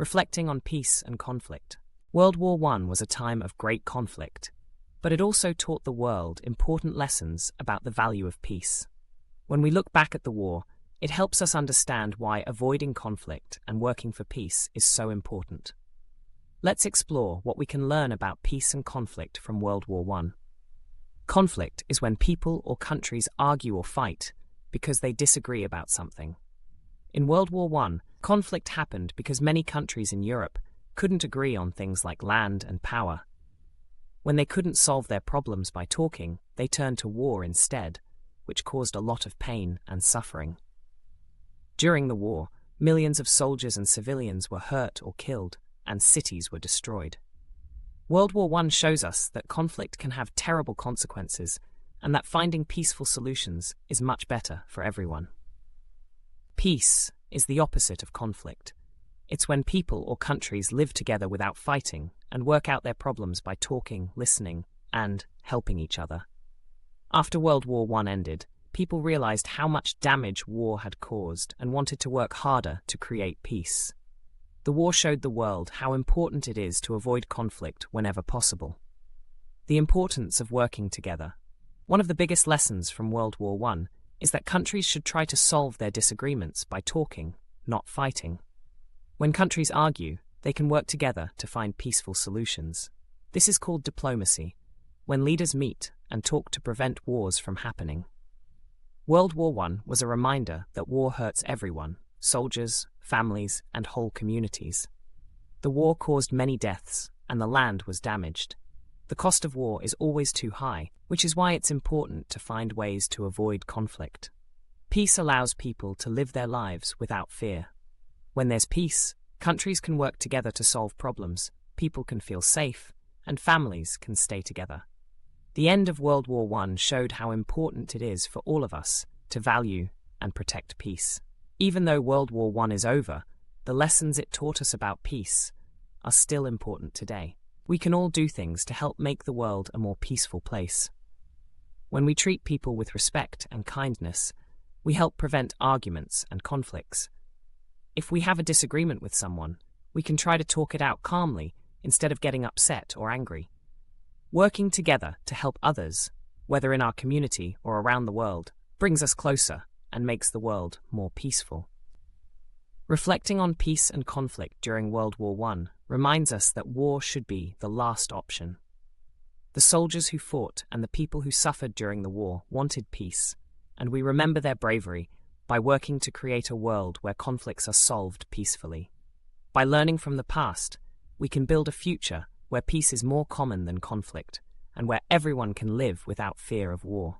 Reflecting on peace and conflict. World War I was a time of great conflict, but it also taught the world important lessons about the value of peace. When we look back at the war, it helps us understand why avoiding conflict and working for peace is so important. Let's explore what we can learn about peace and conflict from World War I. Conflict is when people or countries argue or fight because they disagree about something. In World War I, conflict happened because many countries in Europe couldn't agree on things like land and power. When they couldn't solve their problems by talking, they turned to war instead, which caused a lot of pain and suffering. During the war, millions of soldiers and civilians were hurt or killed, and cities were destroyed. World War I shows us that conflict can have terrible consequences, and that finding peaceful solutions is much better for everyone. Peace is the opposite of conflict. It's when people or countries live together without fighting and work out their problems by talking, listening, and helping each other. After World War I ended, people realized how much damage war had caused and wanted to work harder to create peace. The war showed the world how important it is to avoid conflict whenever possible. The importance of working together. One of the biggest lessons from World War I is that countries should try to solve their disagreements by talking, not fighting. When countries argue, they can work together to find peaceful solutions. This is called diplomacy, when leaders meet and talk to prevent wars from happening. World War I was a reminder that war hurts everyone, soldiers, families, and whole communities. The war caused many deaths, and the land was damaged. The cost of war is always too high, which is why it's important to find ways to avoid conflict. Peace allows people to live their lives without fear. When there's peace, countries can work together to solve problems, people can feel safe, and families can stay together. The end of World War I showed how important it is for all of us to value and protect peace. Even though World War I is over, the lessons it taught us about peace are still important today. We can all do things to help make the world a more peaceful place. When we treat people with respect and kindness, we help prevent arguments and conflicts. If we have a disagreement with someone, we can try to talk it out calmly instead of getting upset or angry. Working together to help others, whether in our community or around the world, brings us closer and makes the world more peaceful. Reflecting on peace and conflict during World War I reminds us that war should be the last option. The soldiers who fought and the people who suffered during the war wanted peace, and we remember their bravery by working to create a world where conflicts are solved peacefully. By learning from the past, we can build a future where peace is more common than conflict, and where everyone can live without fear of war.